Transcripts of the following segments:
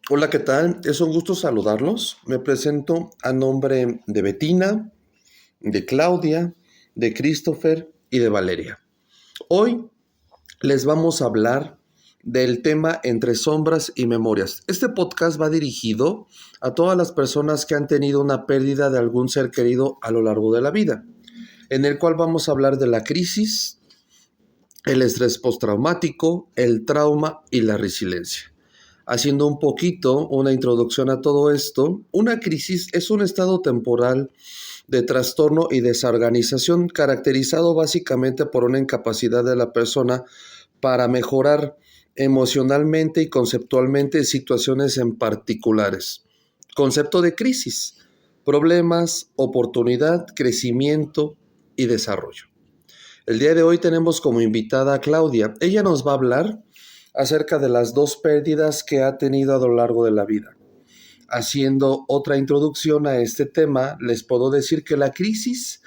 Hola, ¿qué tal? Es un gusto saludarlos. Me presento a nombre de Betina, de Claudia, de Christopher y de Valeria. Hoy les vamos a hablar del tema Entre sombras y memorias. Este podcast va dirigido a todas las personas que han tenido una pérdida de algún ser querido a lo largo de la vida, en el cual vamos a hablar de la crisis, el estrés postraumático, el trauma y la resiliencia. Haciendo un poquito una introducción a todo esto, una crisis es un estado temporal de trastorno y desorganización caracterizado básicamente por una incapacidad de la persona para mejorar emocionalmente y conceptualmente situaciones en particulares. Concepto de crisis: problemas, oportunidad, crecimiento y desarrollo. El día de hoy tenemos como invitada a Claudia. Ella nos va a hablar acerca de las dos pérdidas que ha tenido a lo largo de la vida. Haciendo otra introducción a este tema, les puedo decir que la crisis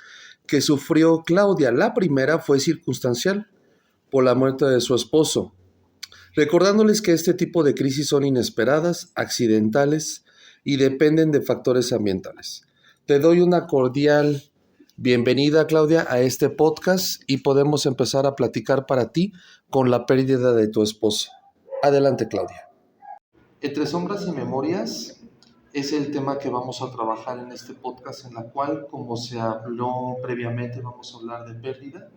que sufrió Claudia, la primera, fue circunstancial por la muerte de su esposo, recordándoles que este tipo de crisis son inesperadas, accidentales y dependen de factores ambientales. Te doy una cordial bienvenida, Claudia, a este podcast y podemos empezar a platicar para ti con la pérdida de tu esposo. Adelante, Claudia. Entre sombras y memorias es el tema que vamos a trabajar en este podcast, en la cual, como se habló previamente, vamos a hablar de pérdida,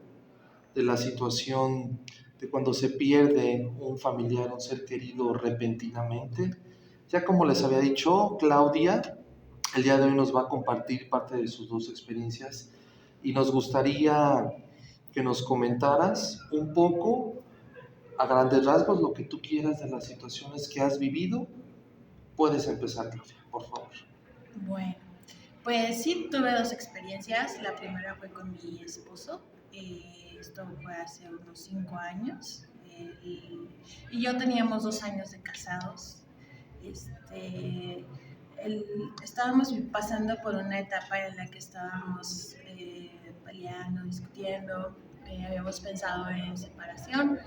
de la situación de cuando se pierde un familiar, un ser querido repentinamente. Ya como les había dicho, Claudia el día de hoy nos va a compartir parte de sus dos experiencias y nos gustaría que nos comentaras un poco, a grandes rasgos, lo que tú quieras de las situaciones que has vivido. Puedes empezar, Claudia, por favor. Bueno, pues sí, tuve dos experiencias. La primera fue con mi esposo. Esto fue hace unos 5 años. Y yo teníamos 2 años de casados. Este, Estábamos pasando por una etapa en la que estábamos peleando, discutiendo. Habíamos pensado en separación.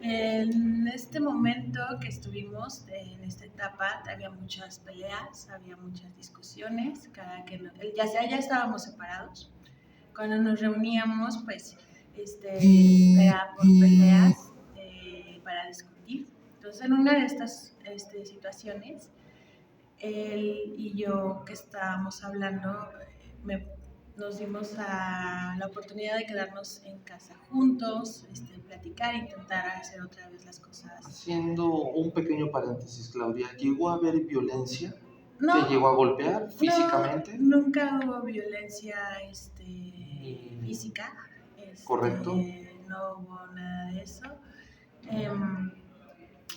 En este momento que estuvimos en esta etapa había muchas peleas, había muchas discusiones, ya estábamos separados. Cuando nos reuníamos, pues era por peleas para discutir. Entonces, en una de estas situaciones, él y yo que estábamos hablando, me, nos dimos a la oportunidad de quedarnos en casa juntos, platicar, intentar hacer otra vez las cosas. Haciendo un pequeño paréntesis, Claudia, ¿llegó a haber violencia? ¿Te No, llegó a golpear no, físicamente? nunca hubo violencia Ni- física, ¿Correcto? no hubo nada de eso. Em,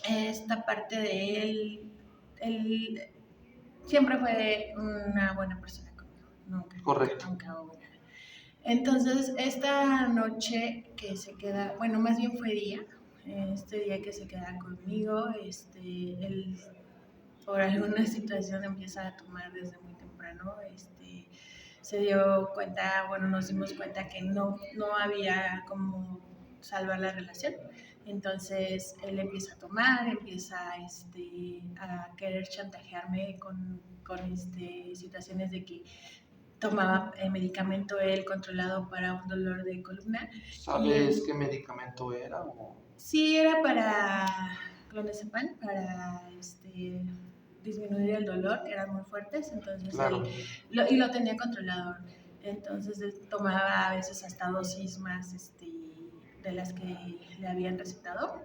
Esta parte de él siempre fue una buena persona conmigo, nunca, nunca, Correcto. nunca hubo nada. Entonces, esta noche que se queda, bueno, más bien fue día, este día que se queda conmigo, él por alguna situación empieza a tomar desde muy temprano, se dio cuenta, bueno, nos dimos cuenta que no había como salvar la relación. Entonces él empieza a tomar, empieza a querer chantajearme con situaciones de que tomaba medicamento él controlado para un dolor de columna. ¿Sabes qué medicamento era? Sí, era para clonazepam, para disminuir el dolor, eran muy fuertes, entonces Claro. y lo tenía controlado. Entonces él tomaba a veces hasta dosis más de las que le habían recetado.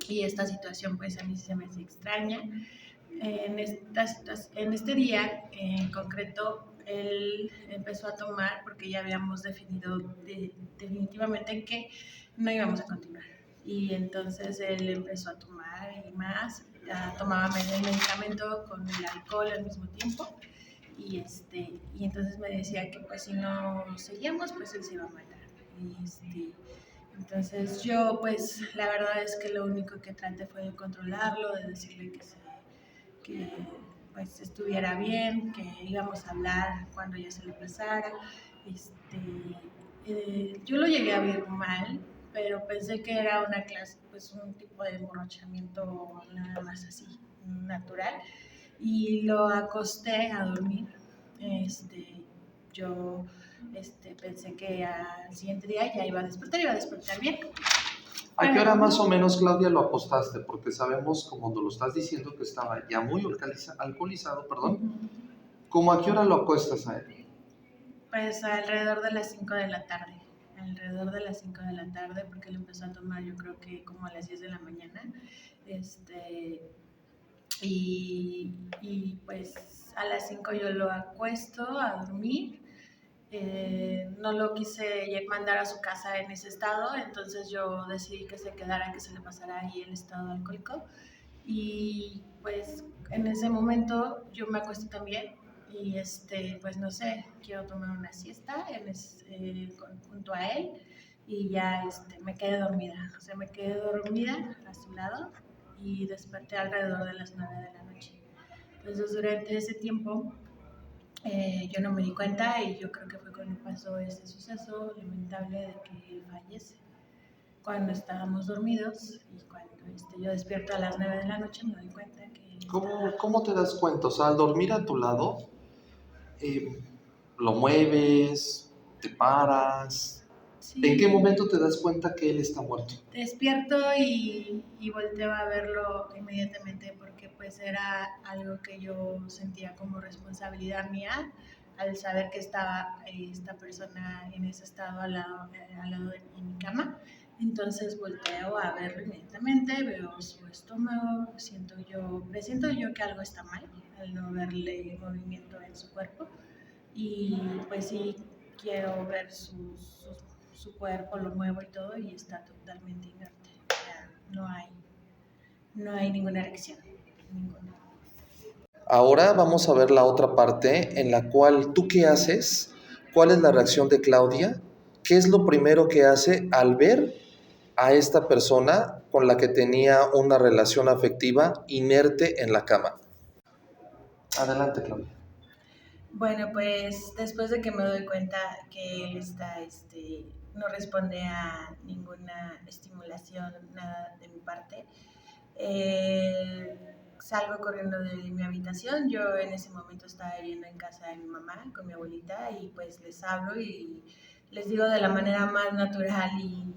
Y esta situación pues a mí se me hace extraña. En este día en concreto, él empezó a tomar porque ya habíamos definido definitivamente que no íbamos a continuar. Y entonces él empezó a tomar y más, tomaba el medicamento con el alcohol al mismo tiempo. Y entonces me decía que pues si no seguíamos, pues él se iba a matar. Entonces yo pues la verdad es que lo único que traté fue de controlarlo, de decirle que pues estuviera bien, que íbamos a hablar cuando ya se le pasara. Yo lo llegué a ver mal, pero pensé que era una clase, pues un tipo de emborrachamiento nada más así. natural y lo acosté a dormir. Yo pensé que al siguiente día ya iba a despertar bien. ¿A qué hora más o menos, Claudia, lo acostaste? Porque sabemos, como nos lo estás diciendo, que estaba ya muy alcoholizado, perdón. ¿Cómo a qué hora lo acuestas a él? Pues alrededor de las 5 de la tarde. Alrededor de las 5 de la tarde, porque él empezó a tomar yo creo que como a las 10 de la mañana. Y pues a las 5 yo lo acuesto a dormir. No lo quise mandar a su casa en ese estado, entonces yo decidí que se quedara, que se le pasara ahí el estado alcohólico. Y pues en ese momento yo me acuesto también y pues no sé, quiero tomar una siesta junto a él y ya me quedé dormida, o sea, me quedé dormida a su lado y desperté alrededor de las 9 de la noche. Entonces durante ese tiempo yo no me di cuenta y yo creo que fue cuando pasó ese suceso lamentable de que él fallece. Cuando estábamos dormidos y cuando yo despierto a las 9 de la noche me doy cuenta que él ¿Cómo te das cuenta? O sea, al dormir a tu lado, eh, lo mueves, te paras. ¿En qué sí, momento te das cuenta que él está muerto? despierto y volteo a verlo inmediatamente porque pues era algo que yo sentía como responsabilidad mía al saber que estaba esta persona en ese estado al lado de mi cama. Entonces volteo a verlo inmediatamente, veo su estómago, presiento yo que algo está mal al no verle movimiento en su cuerpo y pues sí quiero ver su cuerpo, lo muevo y todo y está totalmente inerte, o sea, no hay ninguna erección, ninguna. Ahora vamos a ver la otra parte en la cual tú qué haces, cuál es la reacción de Claudia, qué es lo primero que hace al ver a esta persona con la que tenía una relación afectiva inerte en la cama. Adelante, Claudia. Bueno, pues después de que me doy cuenta que él no responde a ninguna estimulación, nada de mi parte, salgo corriendo de mi habitación. Yo en ese momento estaba viviendo en casa de mi mamá con mi abuelita y pues les hablo y les digo de la manera más natural y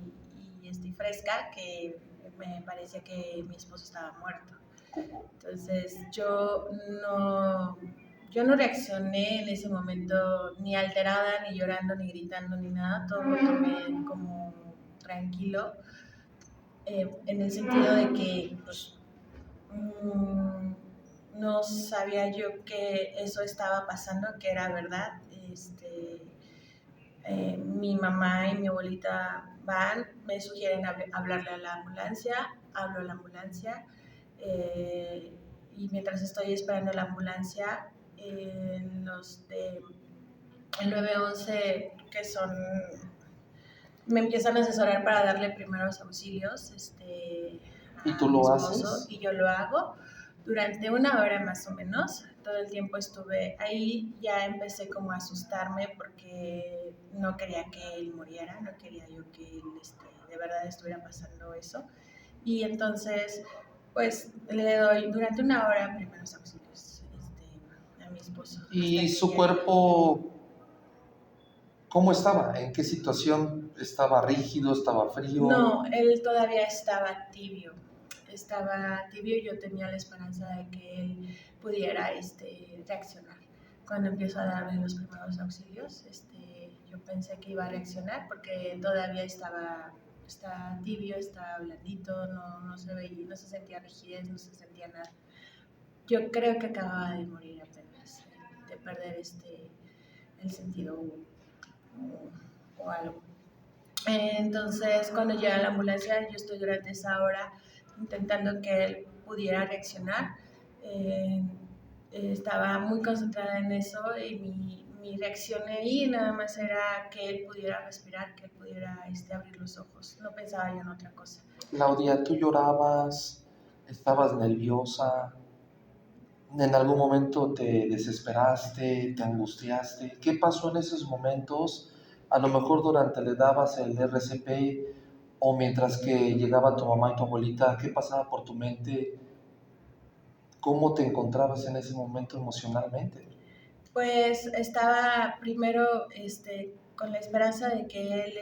fresca que me parecía que mi esposo estaba muerto. Entonces yo no reaccioné en ese momento ni alterada, ni llorando, ni gritando, ni nada. Todo lo tomé como tranquilo, en el sentido de que pues, no sabía yo que eso estaba pasando, que era verdad. Mi mamá y mi abuelita me sugieren hablarle a la ambulancia, hablo a la ambulancia y mientras estoy esperando la ambulancia, los de el 911 que son me empiezan a asesorar para darle primeros auxilios ¿Y a tú mi lo esposo haces? y yo lo hago durante una hora más o menos. Todo el tiempo estuve ahí, ya empecé como a asustarme porque no quería que él muriera, no quería yo que él de verdad estuviera pasando eso. Y entonces, pues le doy durante una hora primeros auxilios a mi esposo hasta ¿Y que su ya... cuerpo cómo estaba? ¿En qué situación? ¿Estaba rígido? ¿Estaba frío? No, él todavía estaba tibio. Estaba tibio y yo tenía la esperanza de que él pudiera reaccionar. Cuando empiezo a darle los primeros auxilios, yo pensé que iba a reaccionar porque todavía estaba tibio, estaba blandito, no se veía, no se sentía rigidez, no se sentía nada. Yo creo que acababa de morir apenas, de perder el sentido o algo. Entonces, cuando llega la ambulancia, yo estoy durante esa hora intentando que él pudiera reaccionar. Eh, Estaba muy concentrada en eso y mi reacción ahí nada más era que él pudiera respirar, que él pudiera abrir los ojos. No pensaba yo en otra cosa. Claudia, ¿tú llorabas? ¿Estabas nerviosa? ¿En algún momento te desesperaste, te angustiaste? ¿Qué pasó en esos momentos? A lo mejor durante le dabas el RCP o mientras que llegaba tu mamá y tu abuelita, ¿qué pasaba por tu mente? ¿Cómo te encontrabas en ese momento emocionalmente? Pues estaba primero con la esperanza de que él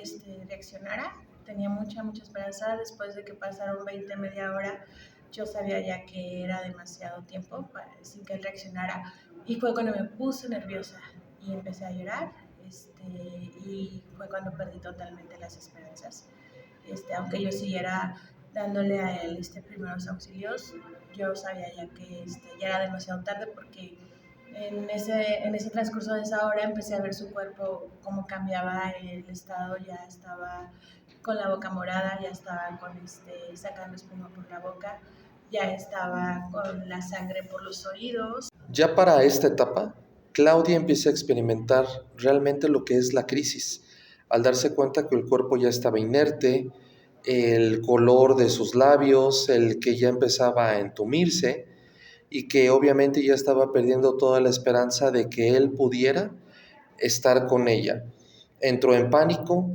reaccionara. Tenía mucha esperanza. Después de que pasaron 20, media hora, yo sabía ya que era demasiado tiempo sin que él reaccionara. Y fue cuando me puse nerviosa y empecé a llorar. Y fue cuando perdí totalmente las esperanzas. Aunque yo siguiera dándole a él primeros auxilios, yo sabía ya que ya era demasiado tarde porque en ese transcurso de esa hora empecé a ver su cuerpo, cómo cambiaba el estado, ya estaba con la boca morada, ya estaba sacando espuma por la boca, ya estaba con la sangre por los oídos. Ya para esta etapa, Claudia empieza a experimentar realmente lo que es la crisis, al darse cuenta que el cuerpo ya estaba inerte, el color de sus labios, el que ya empezaba a entumirse y que obviamente ya estaba perdiendo toda la esperanza de que él pudiera estar con ella. Entró en pánico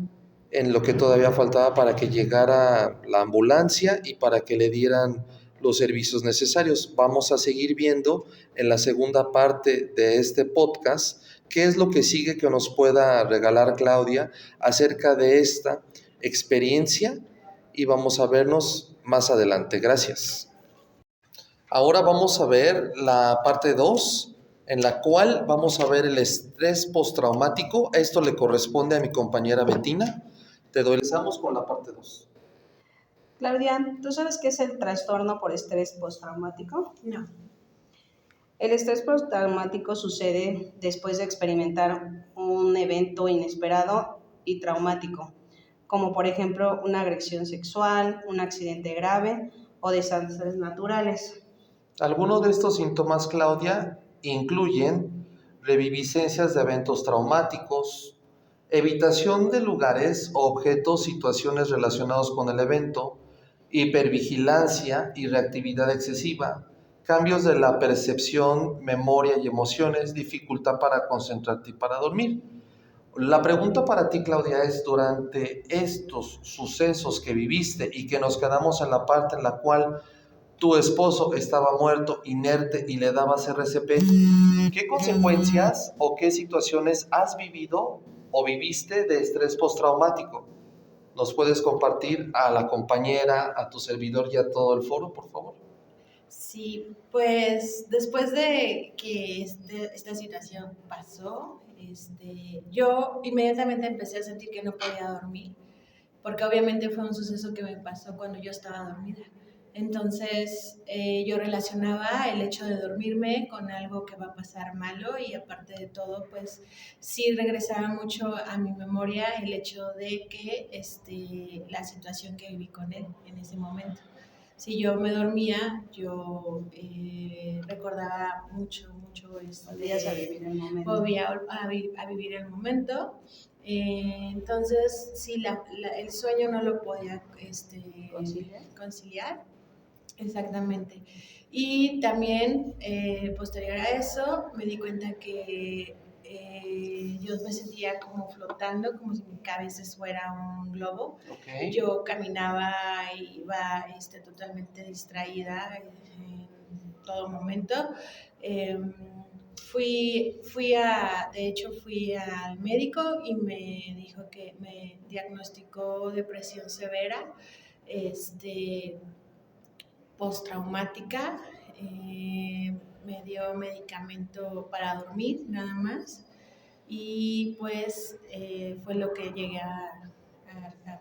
en lo que todavía faltaba para que llegara la ambulancia y para que le dieran los servicios necesarios. Vamos a seguir viendo en la segunda parte de este podcast qué es lo que sigue que nos pueda regalar Claudia acerca de esta experiencia y vamos a vernos más adelante. Gracias. Ahora vamos a ver la parte 2, en la cual vamos a ver el estrés postraumático. Esto le corresponde a mi compañera Betina. Te doy. Empezamos con la parte 2. Claudia, ¿tú sabes qué es el trastorno por estrés postraumático? No. El estrés postraumático sucede después de experimentar un evento inesperado y traumático, como por ejemplo una agresión sexual, un accidente grave o desastres naturales. Algunos de estos síntomas, Claudia, incluyen reviviscencias de eventos traumáticos, evitación de lugares, objetos, situaciones relacionados con el evento, hipervigilancia y reactividad excesiva, cambios de la percepción, memoria y emociones, dificultad para concentrarte y para dormir. La pregunta para ti, Claudia, es durante estos sucesos que viviste y que nos quedamos en la parte en la cual tu esposo estaba muerto, inerte y le dabas RCP, ¿qué consecuencias o qué situaciones has vivido o viviste de estrés postraumático? ¿Nos puedes compartir a la compañera, a tu servidor y a todo el foro, por favor? Sí, pues después de que esta situación pasó, yo inmediatamente empecé a sentir que no podía dormir, porque obviamente fue un suceso que me pasó cuando yo estaba dormida. Entonces yo relacionaba el hecho de dormirme con algo que va a pasar malo y aparte de todo, pues sí regresaba mucho a mi memoria el hecho de que la situación que viví con él en ese momento. Si yo me dormía, yo recordaba mucho Volvías a vivir el momento. volvía a vivir el momento. Entonces, sí, el sueño no lo podía conciliar. Exactamente. Y también, posterior a eso, me di cuenta que yo me sentía como flotando, como si mi cabeza fuera un globo. Okay. Yo caminaba y iba totalmente distraída en todo momento. De hecho, fui al médico y me dijo que me diagnosticó depresión severa, postraumática. Me dio medicamento para dormir, nada más. Y pues fue lo que llegué a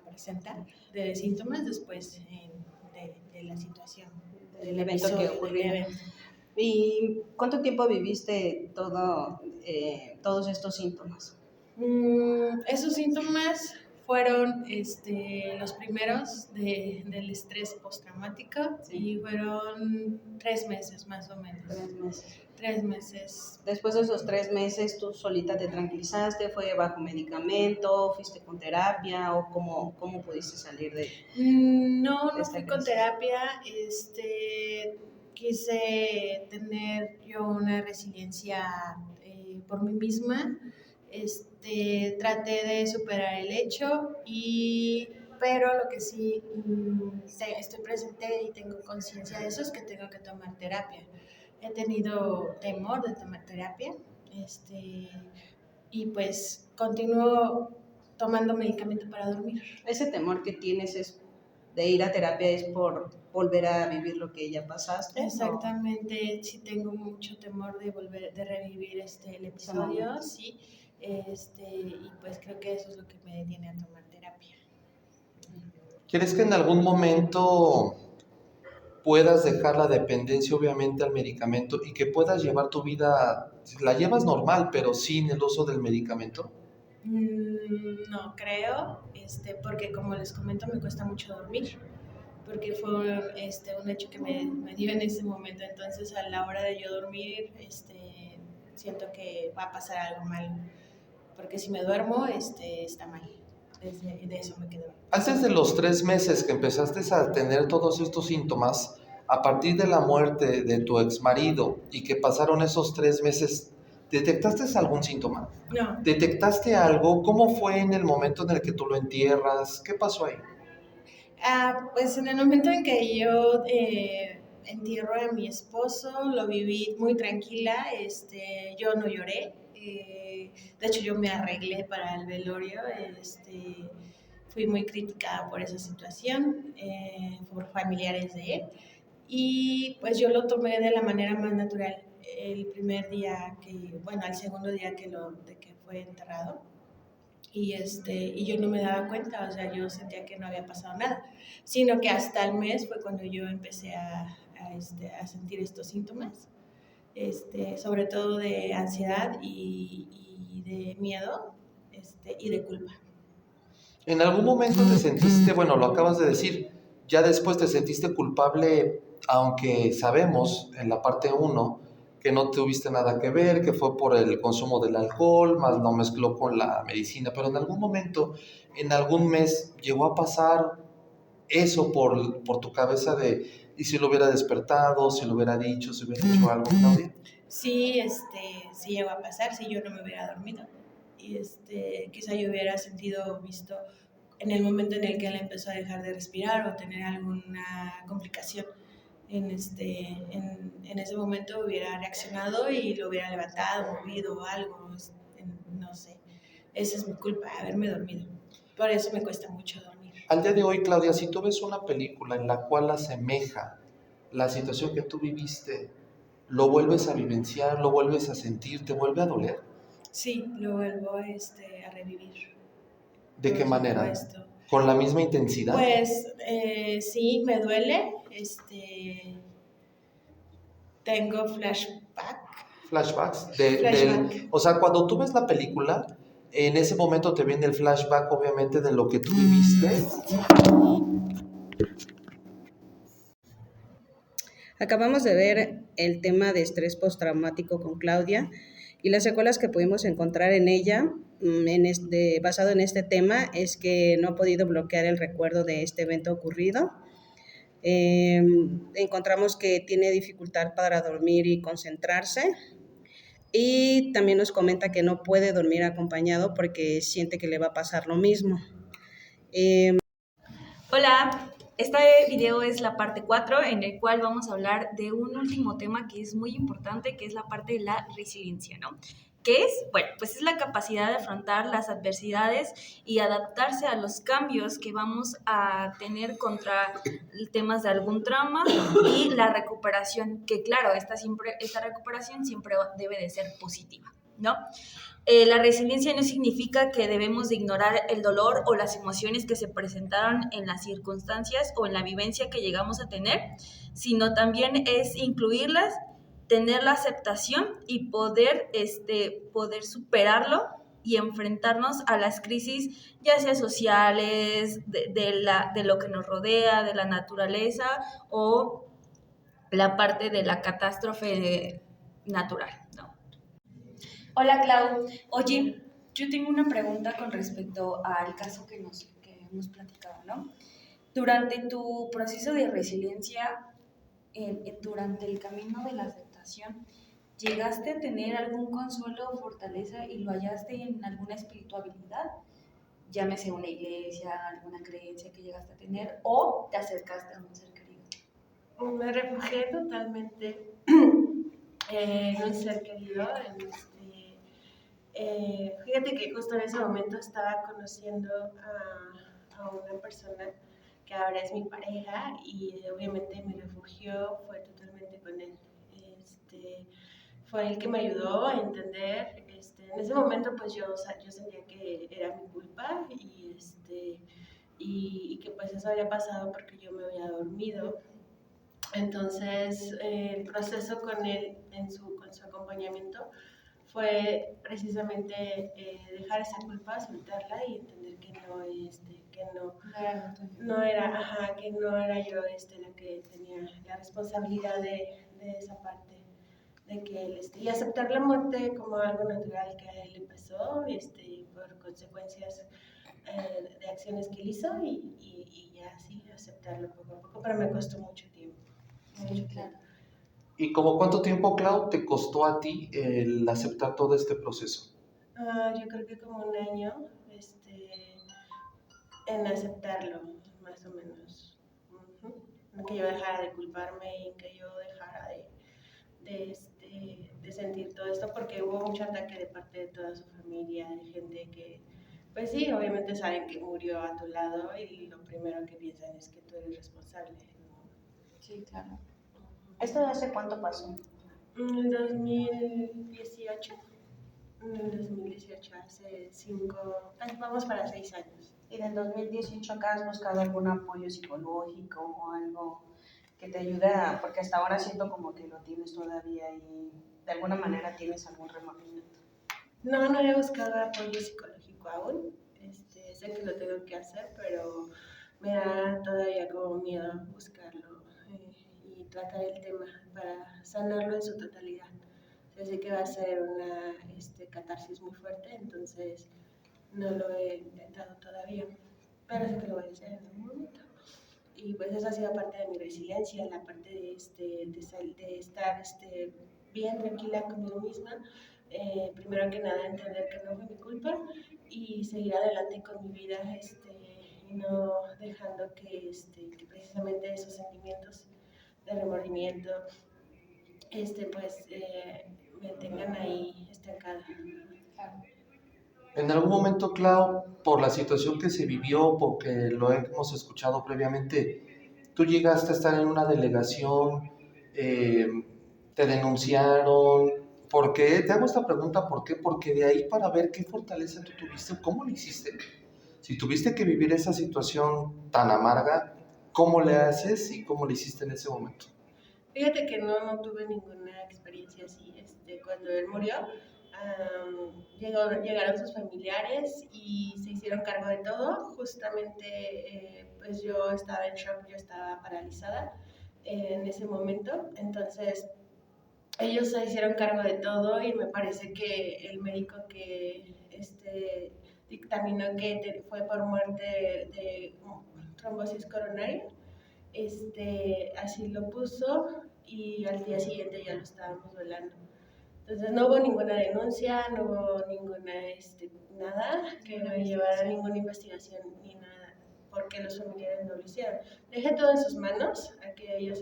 presentar de síntomas después de la situación, del evento que ocurrió. ¿Y cuánto tiempo viviste todos estos síntomas? Esos síntomas fueron los primeros del estrés postraumático, sí. Y fueron 3 meses más o menos. 3 meses. 3 meses. Después de esos 3 meses, ¿tú solita te tranquilizaste? ¿Fue bajo medicamento? ¿Fuiste con terapia? ¿O cómo pudiste salir de No de esta fui crisis? con terapia. Quise tener yo una resiliencia por mí misma. Traté de superar el hecho, pero lo que sí estoy presente y tengo conciencia de eso es que tengo que tomar terapia, he tenido temor de tomar terapia, y pues continúo tomando medicamento para dormir. Ese temor que tienes es de ir a terapia es por volver a vivir lo que ya pasaste. Exactamente, sí tengo mucho temor de revivir el episodio, sí, y pues creo que eso es lo que me detiene a tomar terapia. ¿Crees que en algún momento puedas dejar la dependencia obviamente al medicamento y que puedas llevar tu vida, la llevas normal, pero sin el uso del medicamento? No creo, porque como les comento me cuesta mucho dormir, porque fue un hecho que me dio en ese momento, entonces a la hora de yo dormir siento que va a pasar algo mal, porque si me duermo está mal, de eso me quedo. Antes de los 3 meses que empezaste a tener todos estos síntomas, a partir de la muerte de tu exmarido y que pasaron esos 3 meses, ¿detectaste algún síntoma? No. ¿Detectaste algo? ¿Cómo fue en el momento en el que tú lo entierras? ¿Qué pasó ahí? Pues en el momento en que yo entierro a mi esposo, lo viví muy tranquila, yo no lloré, de hecho yo me arreglé para el velorio, fui muy criticada por esa situación, por familiares de él, y pues yo lo tomé de la manera más natural. El primer día al segundo día de que fue enterrado, y yo no me daba cuenta, o sea, yo sentía que no había pasado nada, sino que hasta el mes fue cuando yo empecé a sentir estos síntomas, sobre todo de ansiedad y de miedo, y de culpa. ¿En algún momento te sentiste, bueno, lo acabas de decir, ya después te sentiste culpable, aunque sabemos en la parte 1 que no tuviste nada que ver, que fue por el consumo del alcohol, más no mezcló con la medicina, pero en algún momento, en algún mes, llegó a pasar eso por tu cabeza de, ¿y si lo hubiera despertado, si lo hubiera dicho, si hubiera hecho algo, Claudia? Sí, sí llegó a pasar, si yo no me hubiera dormido, y quizá yo hubiera visto en el momento en el que él empezó a dejar de respirar o tener alguna complicación. En ese momento hubiera reaccionado y lo hubiera levantado, movido o algo, no sé. Esa es mi culpa, haberme dormido. Por eso me cuesta mucho dormir. Al día de hoy, Claudia, si tú ves una película en la cual asemeja la situación que tú viviste, ¿lo vuelves a vivenciar, lo vuelves a sentir, te vuelve a doler? Sí, lo vuelvo a revivir. ¿De qué manera? Supuesto. ¿Con la misma intensidad? Pues sí, me duele. Tengo Flashbacks. Flashback. O sea, cuando tú ves la película, en ese momento te viene el flashback, obviamente, de lo que tú viviste. Acabamos de ver el tema de estrés postraumático con Claudia y las secuelas que pudimos encontrar en ella, basado en este tema, es que no ha podido bloquear el recuerdo de este evento ocurrido. Encontramos que tiene dificultad para dormir y concentrarse, y también nos comenta que no puede dormir acompañado porque siente que le va a pasar lo mismo. Hola, este video es la parte 4 en el cual vamos a hablar de un último tema que es muy importante, que es la parte de la resiliencia, ¿no? ¿Qué es? Bueno, pues es la capacidad de afrontar las adversidades y adaptarse a los cambios que vamos a tener contra temas de algún trauma, y la recuperación, que claro, esta recuperación siempre debe de ser positiva, ¿no? La resiliencia no significa que debemos de ignorar el dolor o las emociones que se presentaron en las circunstancias o en la vivencia que llegamos a tener, sino también es incluirlas, tener la aceptación y poder superarlo y enfrentarnos a las crisis, ya sea sociales, de lo que nos rodea, de la naturaleza o la parte de la catástrofe natural, ¿no? Hola, Clau. Oye, yo tengo una pregunta con respecto al caso que hemos platicado, ¿no? Durante tu proceso de resiliencia, durante el camino de la aceptación, ¿llegaste a tener algún consuelo o fortaleza y lo hallaste en alguna espiritualidad? Llámese una iglesia, alguna creencia que llegaste a tener, o te acercaste a un ser querido. Me refugié totalmente en un ser querido. Fíjate que justo en ese momento estaba conociendo a una persona que ahora es mi pareja y obviamente mi refugio fue totalmente con él. Fue el que me ayudó a entender, en ese momento pues yo sentía que era mi culpa y que pues eso había pasado porque yo me había dormido. Entonces el proceso con él, con su acompañamiento, fue precisamente dejar esa culpa, soltarla y entender que no era, ajá, que no era yo la que tenía la responsabilidad de esa parte, de que él, y aceptar la muerte como algo natural que a él le pasó, por consecuencias de acciones que él hizo y ya así aceptarlo poco a poco, pero me costó mucho tiempo, mucho tiempo. ¿Y como cuánto tiempo, Clau, te costó a ti el aceptar todo este proceso? Yo creo que como un año en aceptarlo, más o menos. En que yo dejara de culparme y en que yo dejara de sentir todo esto, porque hubo mucho ataque de parte de toda su familia, de gente que, pues sí, obviamente saben que murió a tu lado y lo primero que piensan es que tú eres responsable, ¿no? Sí, claro. ¿Esto de hace cuánto pasó? En 2018. En el 2018, hace 5, vamos para 6 años. ¿Y del 2018 acá has buscado algún apoyo psicológico o algo que te ayude a, porque hasta ahora siento como que lo tienes todavía y de alguna manera tienes algún remordimiento? No he buscado apoyo psicológico aún. Sé que lo tengo que hacer, pero me da todavía como miedo buscarlo y tratar el tema para sanarlo en su totalidad. O sea, sé que va a ser una catarsis muy fuerte, entonces no lo he intentado todavía, pero sé que lo voy a hacer en algún momento. Y pues eso ha sido parte de mi resiliencia, la parte de estar bien tranquila conmigo misma. Primero que nada entender que no fue mi culpa y seguir adelante con mi vida y no dejando que precisamente esos sentimientos de remordimiento me tengan ahí estancada. En algún momento, Clau, por la situación que se vivió, porque lo hemos escuchado previamente, tú llegaste a estar en una delegación, eh, te denunciaron. ¿Por qué? Te hago esta pregunta, ¿por qué? Porque de ahí para ver qué fortaleza tú tuviste, ¿cómo lo hiciste? Si tuviste que vivir esa situación tan amarga, ¿cómo le haces y cómo le hiciste en ese momento? Fíjate que no tuve ninguna experiencia así. Cuando él murió, llegaron sus familiares y se hicieron cargo de todo. Justamente, pues yo estaba en shock, yo estaba paralizada en ese momento. Entonces, ellos se hicieron cargo de todo y me parece que el médico que dictaminó que fue por muerte de trombosis coronaria, así lo puso y al día siguiente ya lo estábamos velando. Entonces no hubo ninguna denuncia, no hubo ninguna nada que me llevara a ninguna investigación ni nada, porque los familiares no lo hicieron. Dejé todo en sus manos, a que ellos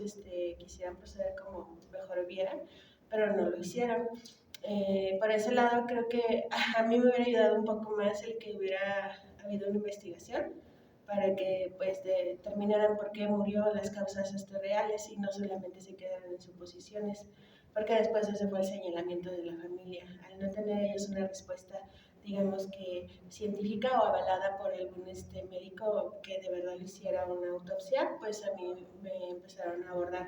quisieran proceder como mejor vieran, pero no lo hicieron. Por ese lado creo que a mí me hubiera ayudado un poco más el que hubiera habido una investigación para que pues determinaran por qué murió, las causas reales y no solamente se quedaran en suposiciones, porque después ese fue el señalamiento de la familia. Al no tener ellos una respuesta, digamos que científica o avalada por algún médico que de verdad le hiciera una autopsia, pues a mí me empezaron a abordar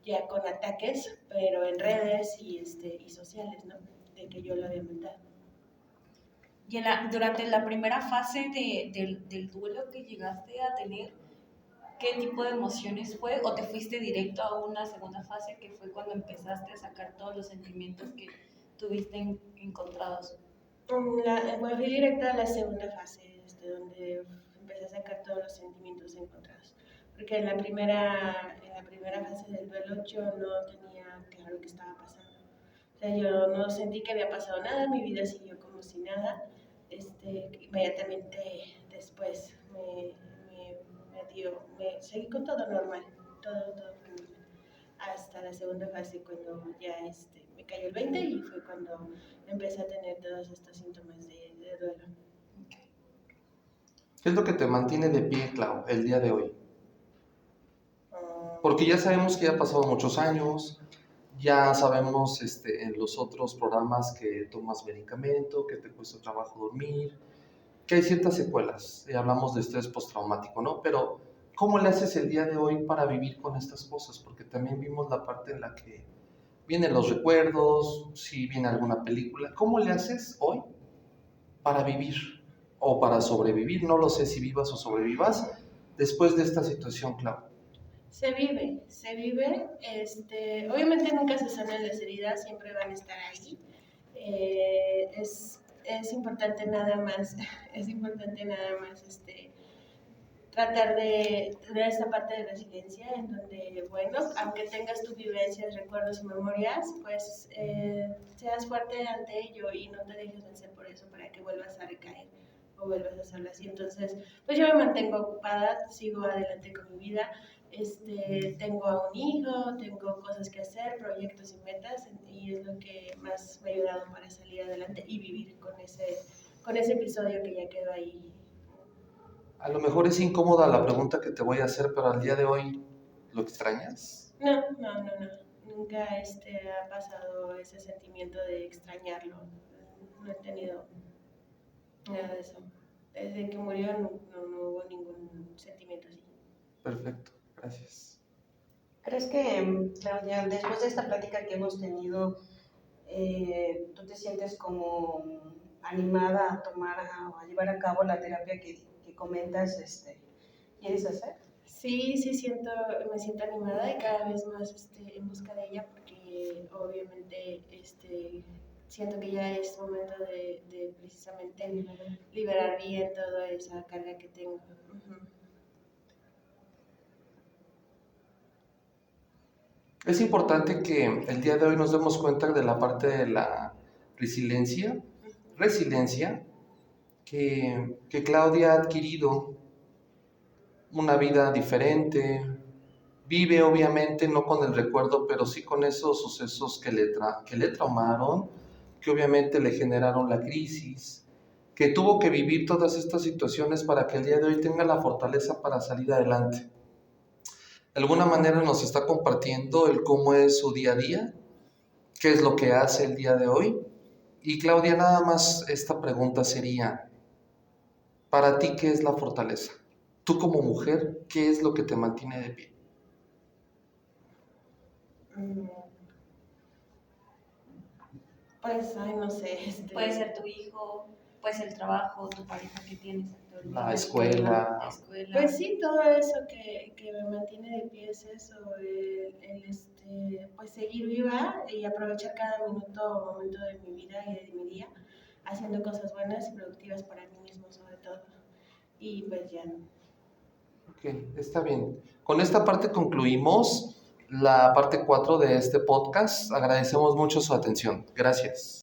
ya con ataques, pero en redes y sociales, ¿no? De que yo lo había matado. Y durante la primera fase del duelo que llegaste a tener, ¿qué tipo de emociones fue? ¿O te fuiste directo a una segunda fase que fue cuando empezaste a sacar todos los sentimientos que tuviste encontrados? Me fui directa a la segunda fase, donde empecé a sacar todos los sentimientos encontrados. Porque en la primera fase del duelo yo no tenía claro qué estaba pasando. O sea, yo no sentí que había pasado nada, mi vida siguió como si nada. Inmediatamente después seguí con todo normal, todo fue normal. Hasta la segunda fase cuando ya cayó el 20 y fue cuando empecé a tener todos estos síntomas de duelo. ¿Qué es lo que te mantiene de pie, Clau, el día de hoy? Porque ya sabemos que ya han pasado muchos años, ya sabemos en los otros programas que tomas medicamento, que te cuesta trabajo dormir, que hay ciertas secuelas. Hablamos de estrés postraumático, ¿no? Pero, ¿cómo le haces el día de hoy para vivir con estas cosas? Porque también vimos la parte en la que vienen los recuerdos, si viene alguna película. ¿Cómo le haces hoy para vivir o para sobrevivir? No lo sé si vivas o sobrevivas después de esta situación, Clau. Se vive. Obviamente nunca se sanan las heridas, siempre van a estar ahí. Es importante nada más, tratar de tener esta parte de resiliencia en donde, bueno, aunque tengas tus vivencias, recuerdos y memorias, pues seas fuerte ante ello y no te dejes vencer por eso para que vuelvas a recaer o vuelvas a hacerlo así. Entonces, pues yo me mantengo ocupada, sigo adelante con mi vida. Tengo a un hijo, tengo cosas que hacer, proyectos y metas, y es lo que más me ha ayudado para salir adelante y vivir con ese episodio que ya quedó ahí. A lo mejor es incómoda la pregunta que te voy a hacer, pero al día de hoy, ¿lo extrañas? No. Nunca ha pasado ese sentimiento de extrañarlo. No he tenido nada de eso. Desde que murió no hubo ningún sentimiento así. Perfecto, gracias. ¿Crees que, Claudia, después de esta plática que hemos tenido, tú te sientes como animada a tomar o a llevar a cabo la terapia que comentas, quieres hacer? Sí, me siento animada y cada vez más en busca de ella porque obviamente siento que ya es momento de precisamente liberar bien toda esa carga que tengo. Uh-huh. Es importante que el día de hoy nos demos cuenta de la parte de la resiliencia que Claudia ha adquirido una vida diferente, vive obviamente no con el recuerdo, pero sí con esos sucesos que le traumaron, que obviamente le generaron la crisis, que tuvo que vivir todas estas situaciones para que el día de hoy tenga la fortaleza para salir adelante. De alguna manera nos está compartiendo el cómo es su día a día, qué es lo que hace el día de hoy. Y Claudia, nada más esta pregunta sería, para ti, ¿qué es la fortaleza? Tú como mujer, ¿qué es lo que te mantiene de pie? Pues, no sé. Puede ser tu hijo, puede ser el trabajo, tu pareja que tienes actualmente. La escuela. Pues sí, todo eso que me mantiene de pie es eso, pues seguir viva y aprovechar cada minuto o momento de mi vida y de mi día, haciendo cosas buenas y productivas para mí mismo sobre todo. Y pues ya no. Ok, está bien. Con esta parte concluimos la parte 4 de este podcast. Agradecemos mucho su atención. Gracias.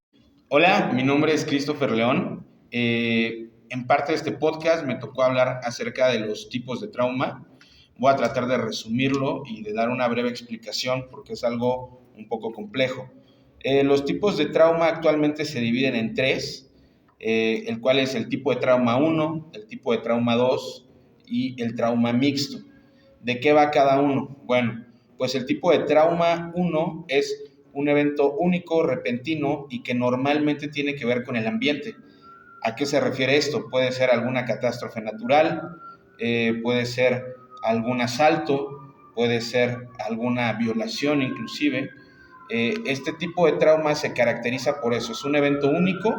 Hola, mi nombre es Christopher León. En parte de este podcast me tocó hablar acerca de los tipos de trauma. Voy a tratar de resumirlo y de dar una breve explicación porque es algo un poco complejo. Los tipos de trauma actualmente se dividen en 3, el cual es el tipo de trauma 1, el tipo de trauma 2 y el trauma mixto. ¿De qué va cada uno? Bueno, pues el tipo de trauma 1 es un evento único, repentino y que normalmente tiene que ver con el ambiente. ¿A qué se refiere esto? Puede ser alguna catástrofe natural, puede ser algún asalto, puede ser alguna violación inclusive. Este tipo de trauma se caracteriza por eso, es un evento único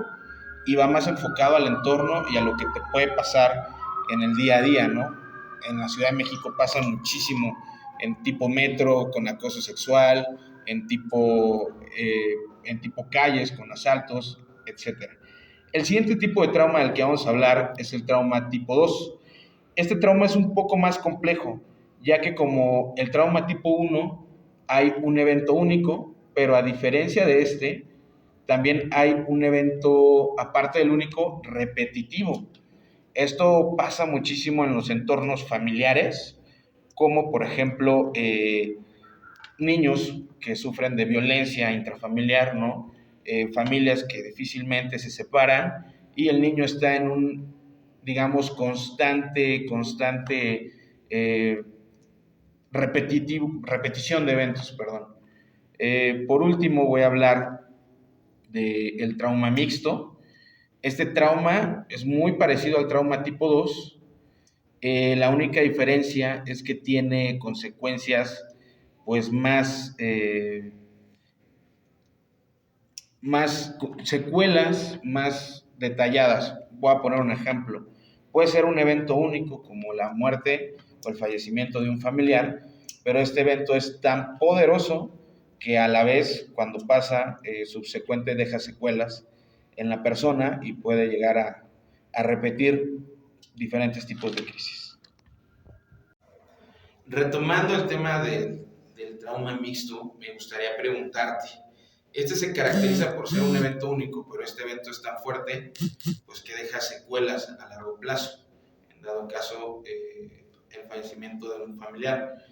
y va más enfocado al entorno y a lo que te puede pasar en el día a día, ¿no? En la Ciudad de México pasa muchísimo en tipo metro con acoso sexual, en tipo calles con asaltos, etc. El siguiente tipo de trauma del que vamos a hablar es el trauma tipo 2. Este trauma es un poco más complejo, ya que como el trauma tipo 1 hay un evento único, pero a diferencia de también hay un evento, aparte del único, repetitivo. Esto pasa muchísimo en los entornos familiares, como por ejemplo niños que sufren de violencia intrafamiliar, ¿no? Familias que difícilmente se separan y el niño está en un, digamos, constante repetición de eventos, perdón. Por último, voy a hablar del trauma mixto. Este trauma es muy parecido al trauma tipo 2. La única diferencia es que tiene consecuencias pues más secuelas más detalladas. Voy a poner un ejemplo. Puede ser un evento único como la muerte o el fallecimiento de un familiar, pero este evento es tan poderoso que a la vez, cuando pasa, subsecuente deja secuelas en la persona y puede llegar a repetir diferentes tipos de crisis. Retomando el tema del trauma mixto, me gustaría preguntarte, este se caracteriza por ser un evento único, pero este evento es tan fuerte, pues que deja secuelas a largo plazo, en dado caso el fallecimiento de un familiar.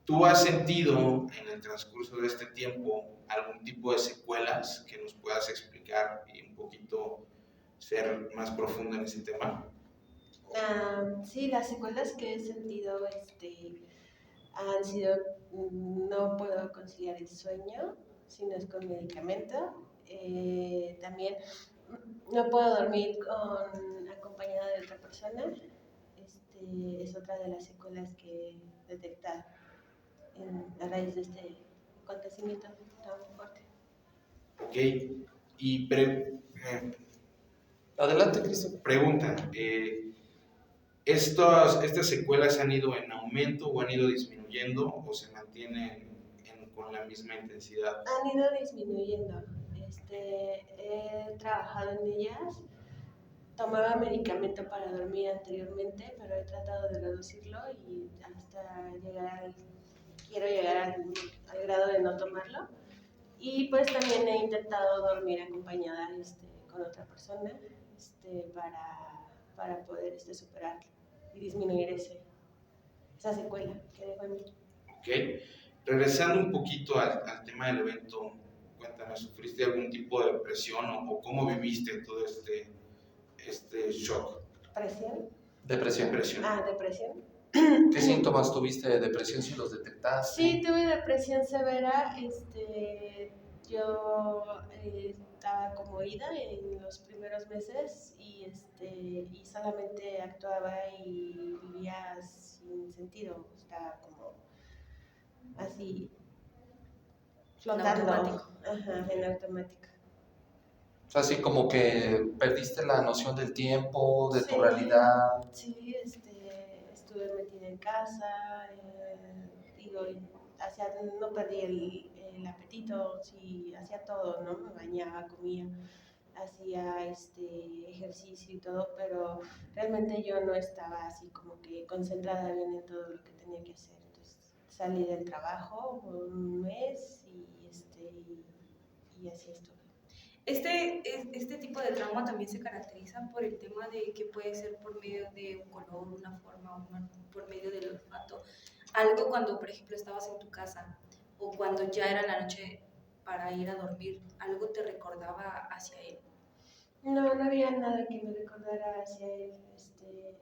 ¿Tú has sentido en el transcurso de este tiempo algún tipo de secuelas que nos puedas explicar y un poquito ser más profunda en ese tema? Sí, las secuelas que he sentido han sido, no puedo conciliar el sueño si no es con medicamento. También no puedo dormir acompañada de otra persona. Es otra de las secuelas que he detectado a raíz de este acontecimiento tan fuerte. Ok, y Adelante, Cristo. pregunta, ¿estas secuelas han ido en aumento o han ido disminuyendo o se mantienen con la misma intensidad? Han ido disminuyendo. He trabajado en ellas. Tomaba medicamento para dormir anteriormente, pero he tratado de reducirlo y hasta quiero llegar al grado de no tomarlo. Y pues también he intentado dormir acompañada con otra persona para poder superar y disminuir esa secuela que dejó en mí. Ok, regresando un poquito al tema del evento, cuéntame, ¿sufriste algún tipo de depresión o cómo viviste todo este shock? ¿Presión? Depresión. Depresión. ¿Qué síntomas tuviste de depresión, si los detectaste? Sí, tuve depresión severa. Yo estaba como ida en los primeros meses y solamente actuaba y vivía sin sentido. Estaba como así flotando. Ajá, en automático. O sea, así como que perdiste la noción del tiempo, de tu Sí, realidad. Sí, estuve metida en casa, no perdí el apetito, sí, hacía todo, ¿no? Me bañaba, comía, hacía ejercicio y todo, pero realmente yo no estaba así como que concentrada bien en todo lo que tenía que hacer. Entonces salí del trabajo por un mes y así estuve. Este tipo de trauma también se caracteriza por el tema de que puede ser por medio de un color, una forma, por medio del olfato. Algo cuando, por ejemplo, estabas en tu casa o cuando ya era la noche para ir a dormir, algo te recordaba hacia él. No había nada que me recordara hacia él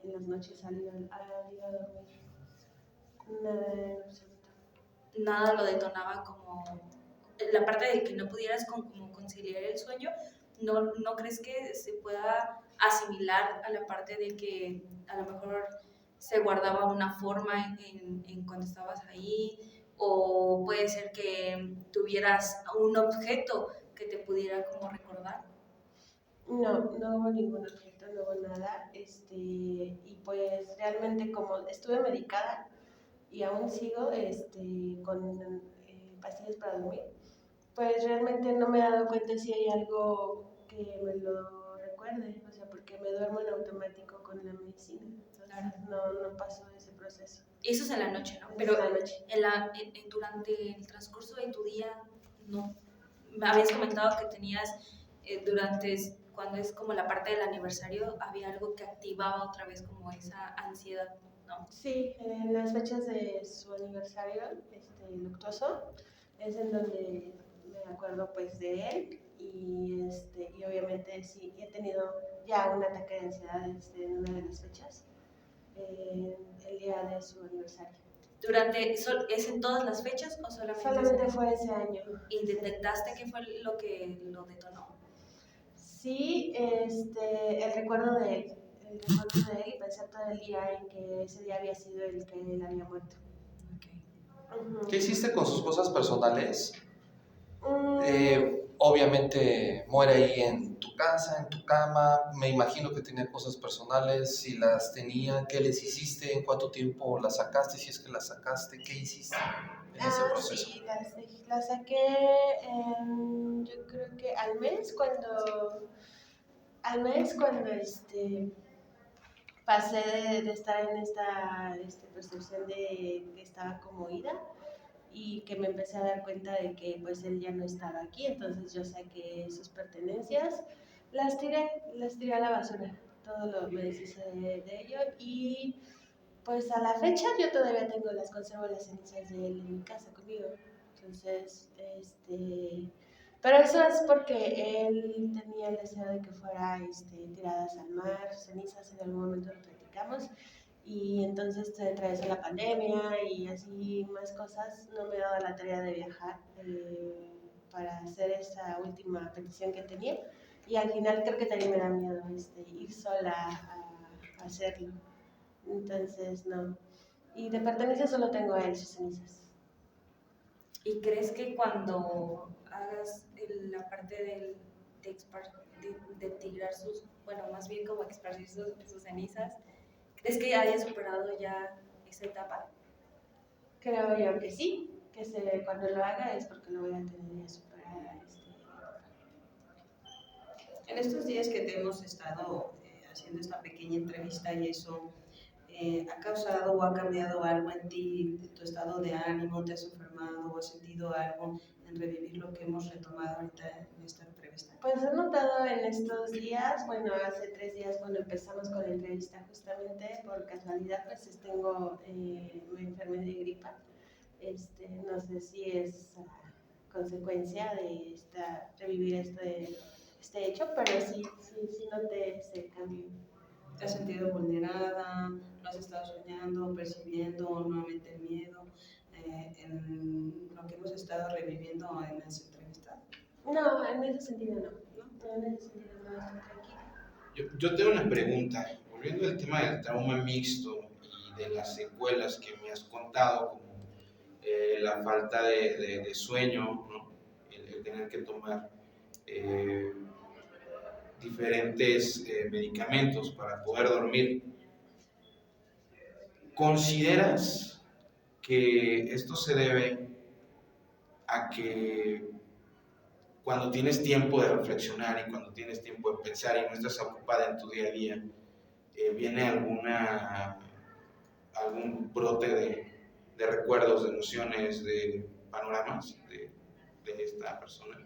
en las noches al ir a dormir. Nada en absoluto. Nada lo detonaba como la parte de que no pudieras como conciliar el sueño. ¿No crees que se pueda asimilar a la parte de que a lo mejor se guardaba una forma en cuando estabas ahí? O puede ser que tuvieras un objeto que te pudiera como recordar. No hubo ningún objeto, no hubo nada. Y pues realmente como estuve medicada y aún sigo con pastillas para dormir, pues realmente no me he dado cuenta si hay algo que me lo recuerde, o sea, porque me duermo en automático con la medicina, entonces no paso ese proceso. Eso es en la noche, ¿no? Pero en la noche. Durante el transcurso de tu día, no. Me habías comentado que tenías cuando es como la parte del aniversario, había algo que activaba otra vez como esa ansiedad, ¿no? Sí, en las fechas de su aniversario luctuoso, es en donde me acuerdo pues de él y obviamente sí, he tenido ya un ataque de ansiedad en una de las fechas, el día de su aniversario. ¿Es en todas las fechas o solamente Solamente fue ese año. ¿Y detectaste qué fue lo que lo detonó? Sí, el recuerdo de él, y pensar todo el día en que ese día había sido el que él había muerto. Okay. Ujú. ¿Qué hiciste con sus cosas personales? Mm, Obviamente muere ahí en tu casa, en tu cama. Me imagino que tenía cosas personales. Si las tenía, ¿qué les hiciste? ¿En cuánto tiempo las sacaste? Si es que las sacaste, ¿qué hiciste en ese proceso? sí, las saqué, yo creo que al mes cuando pasé de estar en esta percepción de que estaba como ida y que me empecé a dar cuenta de que pues él ya no estaba aquí, entonces yo saqué sus pertenencias, las tiré a la basura, todo lo me deshice de ello y pues a la fecha yo todavía conservo las cenizas de él en mi casa conmigo, entonces pero eso es porque él tenía el deseo de que fuera tiradas al mar, cenizas, en algún momento lo platicamos, y entonces se atravesó la pandemia y así más cosas, no me he dado la tarea de viajar para hacer esa última petición que tenía, y al final creo que también me da miedo ir sola a hacerlo, entonces no. Y de pertenencia solo tengo a él sus cenizas. ¿Y crees que cuando hagas la parte de tirar bueno, más bien como esparcir sus cenizas, crees que haya superado ya esa etapa? Creo yo que sí, cuando lo haga es porque lo voy a tener ya superada. En estos días que te hemos estado haciendo esta pequeña entrevista y eso, ¿ha causado o ha cambiado algo en ti, tu estado de ánimo? ¿Te has enfermado o has sentido algo en revivir lo que hemos retomado ahorita en esta entrevista? Pues he notado en estos días, bueno, hace 3 días cuando empezamos con la entrevista, justamente por casualidad, pues me enfermé de gripa. No sé si es consecuencia de revivir este hecho, pero sí noté ese cambio. ¿Te has sentido vulnerada? ¿Lo has estado soñando, percibiendo nuevamente el miedo en lo que hemos estado reviviendo en esa entrevista? No, en ese sentido no. En ese sentido no, estoy tranquila. Yo tengo una pregunta, volviendo al tema del trauma mixto y de las secuelas que me has contado, como la falta de sueño, ¿no? El tener que tomar eh, diferentes medicamentos para poder dormir. ¿Consideras que esto se debe a que cuando tienes tiempo de reflexionar y cuando tienes tiempo de pensar y no estás ocupada en tu día a día, viene algún brote de recuerdos, de emociones, de panoramas de esta persona?